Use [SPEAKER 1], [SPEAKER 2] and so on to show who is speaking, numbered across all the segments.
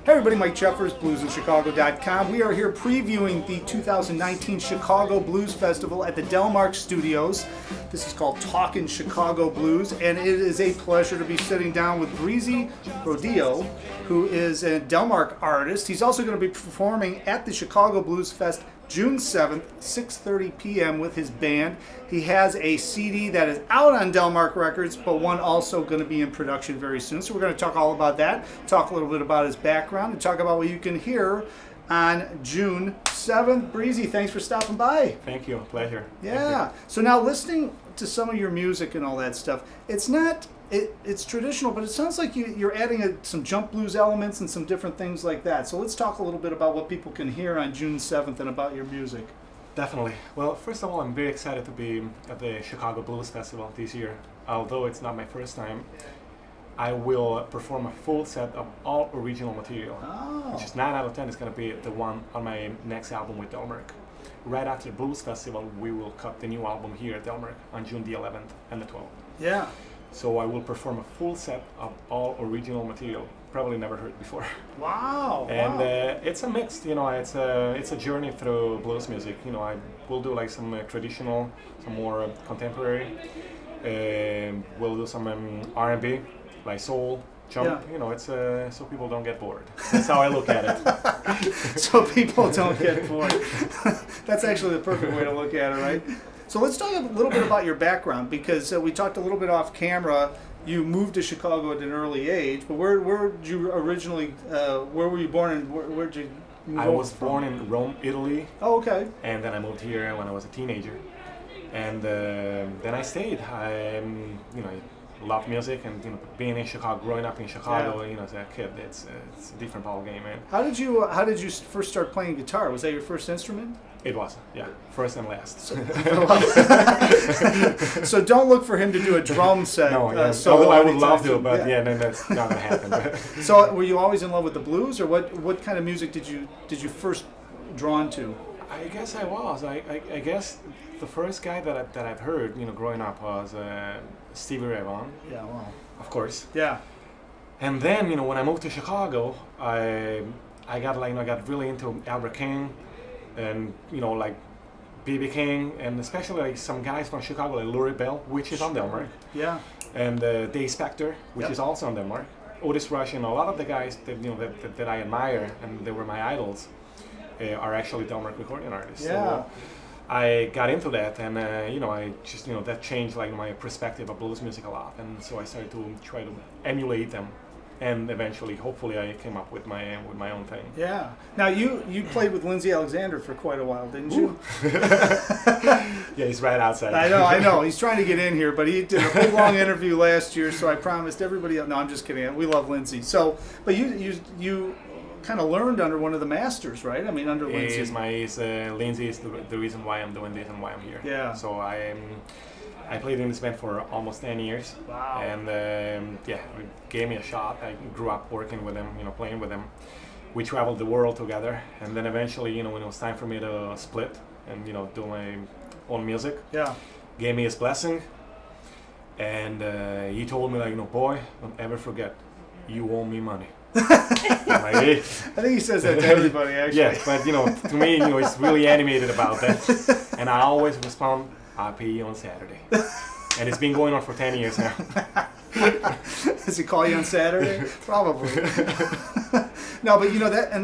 [SPEAKER 1] Hey everybody, Mike Jeffers, bluesinchicago.com. We are here previewing the 2019 Chicago Blues Festival at the Delmark Studios. This is called Talkin' Chicago Blues, and it is a pleasure to be sitting down with Breezy Rodio, who is a Delmark artist. He's also going to be performing at the Chicago Blues Fest June 7th, 6:30 p.m. with his band. He has a CD that is out on Delmark Records, but one also going to be in production very soon. So we're going to talk all about that, talk a little bit about his background, and talk about what you can hear on June 7th. Breezy, thanks for stopping by.
[SPEAKER 2] Thank you. Pleasure.
[SPEAKER 1] Yeah. So now listening to some of your music and all that stuff, it's not... It's traditional, but it sounds like you're adding some jump blues elements and some different things like that. So let's talk a little bit about what people can hear on June 7th and about your music.
[SPEAKER 2] Definitely. Well, first of all, I'm very excited to be at the Chicago Blues Festival this year. Although it's not my first time, I will perform a full set of all original material, which is 9 out of 10 is going to be the one on my next album with Delmark. Right after the Blues Festival, we will cut the new album here at Delmark on June the 11th and the 12th.
[SPEAKER 1] Yeah.
[SPEAKER 2] So I will perform a full set of all original material, probably never heard before.
[SPEAKER 1] Wow!
[SPEAKER 2] And it's a mix, it's a journey through blues music. I will do like some traditional, some more contemporary. We'll do some R&B, like soul, jump.
[SPEAKER 1] Yeah.
[SPEAKER 2] It's so people don't get bored. That's how I look at it.
[SPEAKER 1] So people don't get bored. That's actually the perfect way to look at it, right? So let's talk a little bit about your background, because we talked a little bit off camera. You moved to Chicago at an early age, but where did you originally, where were you born and where did you move
[SPEAKER 2] I was born in Rome, Italy.
[SPEAKER 1] Oh, okay.
[SPEAKER 2] And then I moved here when I was a teenager. And then I stayed. I love music, and being in Chicago, growing up in Chicago, as a kid, it's a different ball game, man.
[SPEAKER 1] How did you first start playing guitar? Was that your first instrument?
[SPEAKER 2] It was, yeah, first and last.
[SPEAKER 1] So don't look for him to do a drum set.
[SPEAKER 2] No, yeah.
[SPEAKER 1] Solo
[SPEAKER 2] I would love
[SPEAKER 1] anytime
[SPEAKER 2] to, but
[SPEAKER 1] yeah,
[SPEAKER 2] no, that's not gonna happen.
[SPEAKER 1] So were you always in love with the blues, or what kind of music did you first drawn to?
[SPEAKER 2] I guess I was. I guess the first guy that I've heard, growing up was Stevie Ray Vaughan.
[SPEAKER 1] Yeah, wow.
[SPEAKER 2] Of course.
[SPEAKER 1] Yeah.
[SPEAKER 2] And then, when I moved to Chicago, I got really into Albert King, and like B.B. King, and especially like some guys from Chicago, like Lurie Bell, which is on Delmark.
[SPEAKER 1] Yeah.
[SPEAKER 2] And Dave Spector, which is also on Denmark. Otis Rush, a lot of the guys that I admire and they were my idols are actually Delmark recording artists.
[SPEAKER 1] Yeah.
[SPEAKER 2] So I got into that, and I just that changed like my perspective of blues music a lot, and so I started to try to emulate them, and eventually, hopefully, I came up with my own thing.
[SPEAKER 1] Yeah. Now you played with Lindsey Alexander for quite a while, didn't you?
[SPEAKER 2] Yeah, he's right outside.
[SPEAKER 1] I know. He's trying to get in here, but he did a big long interview last year, so I promised everybody. No, I'm just kidding. We love Lindsey. So, but you kind of learned under one of the masters, right? I mean, under Lindsey.
[SPEAKER 2] Lindsey is the reason why I'm doing this and why I'm here.
[SPEAKER 1] Yeah.
[SPEAKER 2] So I played in this band for almost 10 years.
[SPEAKER 1] Wow.
[SPEAKER 2] And it gave me a shot. I grew up working with him, playing with him. We traveled the world together, and then eventually, when it was time for me to split and do my own music, gave me his blessing. And he told me boy, don't ever forget, you owe me money.
[SPEAKER 1] I think he says that to everybody, actually.
[SPEAKER 2] Yeah, but to me, he's really animated about that, and I always respond, "I'll pay you on Saturday," and it's been going on for 10 years now.
[SPEAKER 1] Does he call you on Saturday? Probably. No, but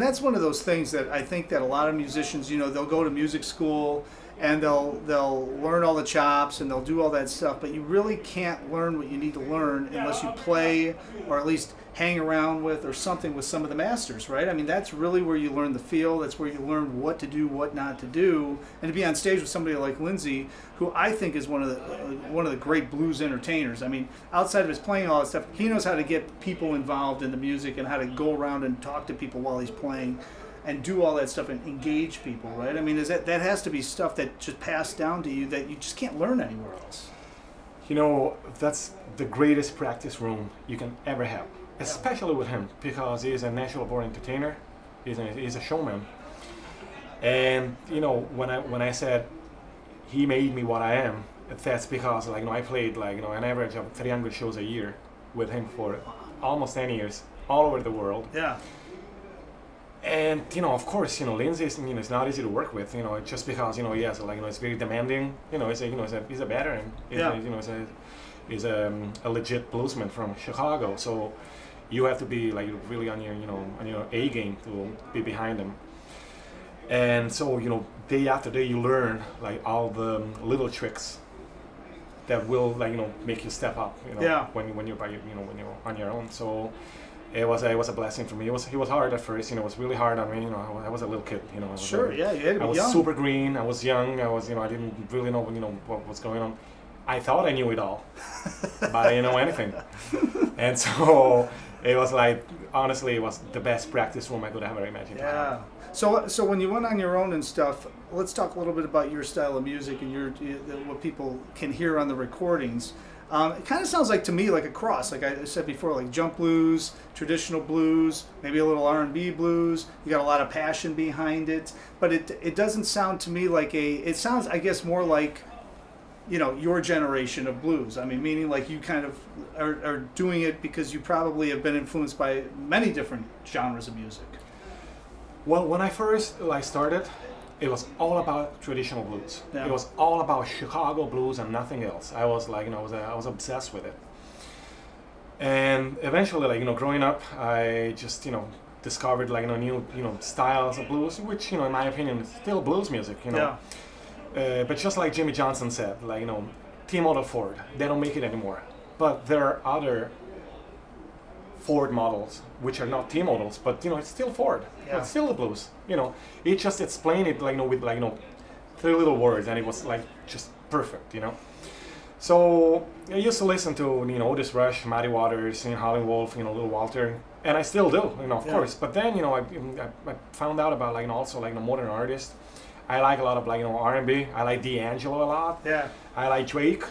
[SPEAKER 1] that's one of those things that I think that a lot of musicians, they'll go to music school and they'll learn all the chops and they'll do all that stuff, but you really can't learn what you need to learn unless you play or at least hang around with or something with some of the masters, right? I mean, that's really where you learn the feel. That's where you learn what to do, what not to do, and to be on stage with somebody like Lindsey, who I think is one of the great blues entertainers. I mean, outside of his playing all that stuff, he knows how to get people involved in the music and how to go around and talk to people while he's playing and do all that stuff and engage people, right? I mean, that has to be stuff that just passed down to you that you just can't learn anywhere else.
[SPEAKER 2] That's the greatest practice room you can ever have, especially with him, because he's a natural born entertainer. He's a showman. And when I said he made me what I am, that's because I played an average of 300 shows a year with him for almost 10 years, all over the world.
[SPEAKER 1] Yeah.
[SPEAKER 2] And of course, Lindsey is is not easy to work with. Just because yes, like it's very demanding. He's a veteran. He's a legit bluesman from Chicago. So you have to be like really on your A game to be behind him. And so day after day you learn like all the little tricks that will make you step up. When you're when you're on your own. So. It was a blessing for me. It was hard at first. It was really hard on me. I was a little kid.
[SPEAKER 1] Sure, yeah, you had to be
[SPEAKER 2] I was
[SPEAKER 1] young.
[SPEAKER 2] super green. I was young. I was I didn't really know what was going on. I thought I knew it all, but I didn't know anything. And so it was like honestly, it was the best practice room I could ever imagine.
[SPEAKER 1] Yeah. So when you went on your own and stuff, let's talk a little bit about your style of music and what people can hear on the recordings. It kind of sounds like to me like a cross, like I said before, like jump blues, traditional blues, maybe a little R&B blues. You got a lot of passion behind it, but it doesn't sound to me like it sounds, I guess, more like, your generation of blues. I mean, meaning like you kind of are doing it because you probably have been influenced by many different genres of music.
[SPEAKER 2] Well, when I first started, it was all about traditional blues.
[SPEAKER 1] Yeah.
[SPEAKER 2] It was all about Chicago blues and nothing else. I was like, I was obsessed with it. And eventually, growing up, I just, discovered new, styles of blues, which, in my opinion, is still blues music.
[SPEAKER 1] Yeah.
[SPEAKER 2] But just like Jimmy Johnson said, T model Ford, they don't make it anymore. But there are other Ford models, which are not T models, but it's still Ford.
[SPEAKER 1] Yeah.
[SPEAKER 2] It's still the blues. It just explained it with 3 little words, and it was just perfect. So I used to listen to Otis Rush, Muddy Waters, Howlin' Wolf, Little Walter, and I still do, of course. But then I found out about also modern artists. I like a lot of R&B. I like D'Angelo a lot.
[SPEAKER 1] Yeah.
[SPEAKER 2] I like Drake.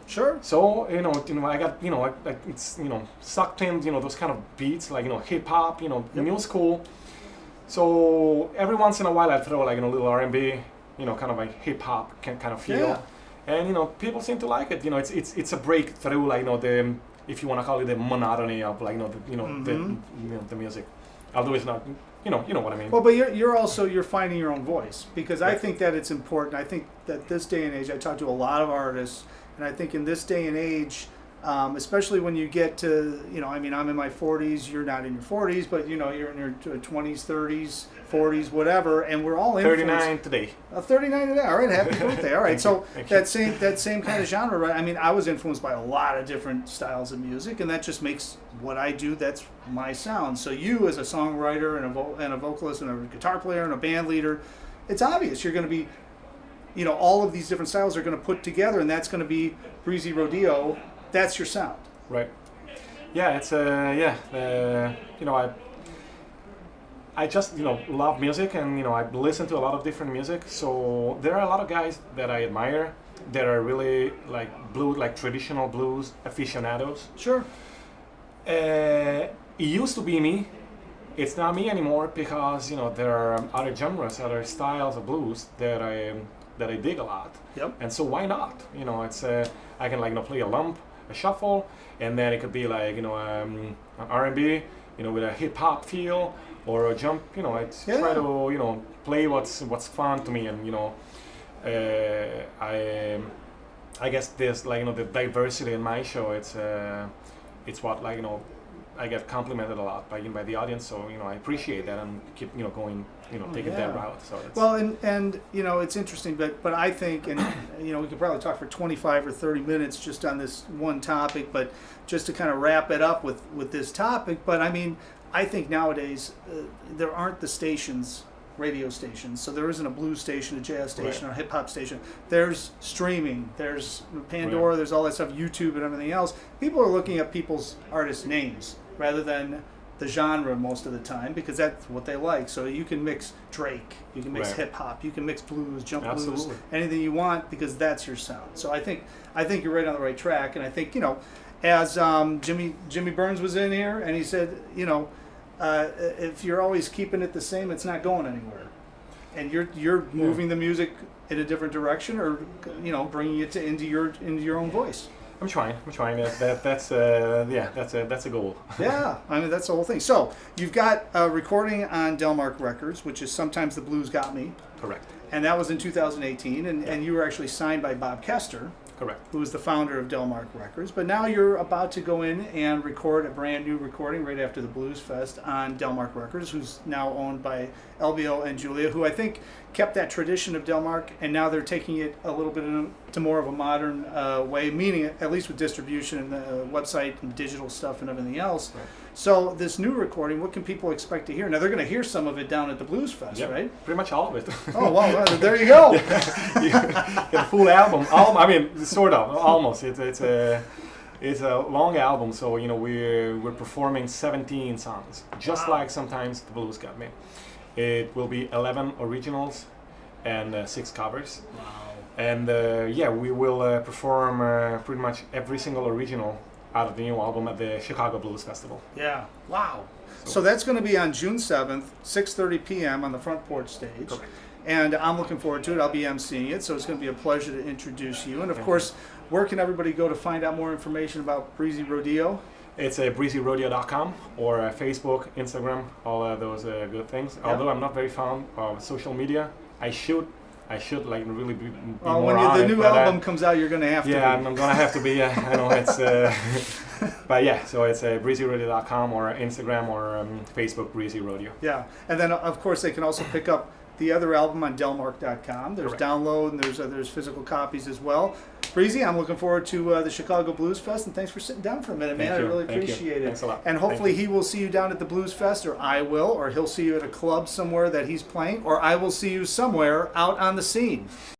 [SPEAKER 1] Sure.
[SPEAKER 2] So I got it's sucked in those kind of beats hip hop new school. So every once in a while I throw a little R&B kind of a hip hop kind of feel,
[SPEAKER 1] Yeah.
[SPEAKER 2] and people seem to like it. It's a breakthrough the if you want to call it the monotony of the music. Although it's not you know what I mean.
[SPEAKER 1] Well, but you're finding your own voice, because I think that it's important. I think that this day and age, I talk to a lot of artists. And I think in this day and age, especially when you get to, I'm in my 40s, you're not in your 40s, but, you're in your 20s, 30s, 40s, whatever, and we're all influenced.
[SPEAKER 2] 39 today.
[SPEAKER 1] 39 today. All right, happy birthday. All right, so
[SPEAKER 2] Thank
[SPEAKER 1] that same kind of genre, right? I mean, I was influenced by a lot of different styles of music, and that just makes what I do, that's my sound. So you, as a songwriter and a vocalist and a guitar player and a band leader, it's obvious you're going to be, all of these different styles are going to put together, and that's going to be Breezy Rodio. That's your sound.
[SPEAKER 2] Right. Yeah, it's I just love music, and I listen to a lot of different music. So there are a lot of guys that I admire that are really traditional blues aficionados.
[SPEAKER 1] Sure.
[SPEAKER 2] It used to be me. It's not me anymore, because there are other genres, other styles of blues that I dig a lot.
[SPEAKER 1] Yep.
[SPEAKER 2] And so why not? It's I can play a lump, a shuffle, and then it could be an R&B, with a hip hop feel, or a jump. I try to play what's fun to me, and I guess there's the diversity in my show. It's what I get complimented a lot by the audience, so I appreciate that and keep going taking that route. So it's
[SPEAKER 1] well, and it's interesting, but I think, and we could probably talk for 25 or 30 minutes just on this one topic, but just to kind of wrap it up with this topic. But I mean, I think nowadays there aren't the stations, radio stations. So there isn't a blues station, a jazz station, or a hip hop station. There's streaming, there's Pandora, there's all that stuff, YouTube and everything else. People are looking at people's artist names rather than the genre most of the time, because that's what they like. So you can mix Drake, you can mix hip hop, you can mix blues, jump blues, anything you want, because that's your sound. So I think you're right on the right track, and I think as Jimmy Burns was in here and he said, if you're always keeping it the same, it's not going anywhere, and you're moving the music in a different direction, or bringing it into your own voice.
[SPEAKER 2] I'm trying. That's a goal.
[SPEAKER 1] Yeah, I mean that's the whole thing. So you've got a recording on Delmark Records, which is Sometimes the Blues Got Me,
[SPEAKER 2] Correct.
[SPEAKER 1] and that was in 2018, and you were actually signed by Bob Kester,
[SPEAKER 2] Correct.
[SPEAKER 1] who was the founder of Delmark Records. But now you're about to go in and record a brand new recording right after the Blues Fest on Delmark Records, who's now owned by LBO and Julia, who I think kept that tradition of Delmark, and now they're taking it a little bit to more of a modern way, meaning at least with distribution and the website and digital stuff and everything else.
[SPEAKER 2] Right.
[SPEAKER 1] So this new recording, what can people expect to hear? Now they're going to hear some of it down at the Blues Fest,
[SPEAKER 2] Yep,
[SPEAKER 1] right?
[SPEAKER 2] pretty much all of it.
[SPEAKER 1] Oh, well, there you go.
[SPEAKER 2] The full album. I mean, sort of, almost. It's a long album, so we're performing 17 songs, just like Sometimes the Blues Got Me. It will be 11 originals and 6 covers.
[SPEAKER 1] Wow.
[SPEAKER 2] And we will perform pretty much every single original out of the new album at the Chicago Blues Festival.
[SPEAKER 1] Yeah. Wow. So that's going to be on June 7th, 6:30 p.m. on the front porch stage.
[SPEAKER 2] Correct.
[SPEAKER 1] And I'm looking forward to it. I'll be emceeing it, so it's going to be a pleasure to introduce you. And of course, where can everybody go to find out more information about Breezy Rodio?
[SPEAKER 2] It's breezyrodio.com or Facebook, Instagram, all those good things.
[SPEAKER 1] Yep.
[SPEAKER 2] Although I'm not very fond of social media, I should like really be
[SPEAKER 1] Well,
[SPEAKER 2] more
[SPEAKER 1] when
[SPEAKER 2] on
[SPEAKER 1] the
[SPEAKER 2] it,
[SPEAKER 1] new
[SPEAKER 2] but,
[SPEAKER 1] album comes out, you're going to have to be.
[SPEAKER 2] Yeah, I'm gonna have to be. I know it's. But yeah, so it's breezyrodio.com or Instagram or Facebook, Breezy Rodio.
[SPEAKER 1] Yeah, and then of course they can also pick up the other album on Delmark.com. There's
[SPEAKER 2] Correct.
[SPEAKER 1] download and there's physical copies as well. Breezy, I'm looking forward to the Chicago Blues Fest, and thanks for sitting down for a minute, man.
[SPEAKER 2] Thank you.
[SPEAKER 1] I really
[SPEAKER 2] Thank you.
[SPEAKER 1] appreciate it.
[SPEAKER 2] Thanks a lot.
[SPEAKER 1] And
[SPEAKER 2] Thank
[SPEAKER 1] hopefully
[SPEAKER 2] you.
[SPEAKER 1] he will see you down at the Blues Fest, or I will, or he'll see you at a club somewhere that he's playing, or I will see you somewhere out on the scene.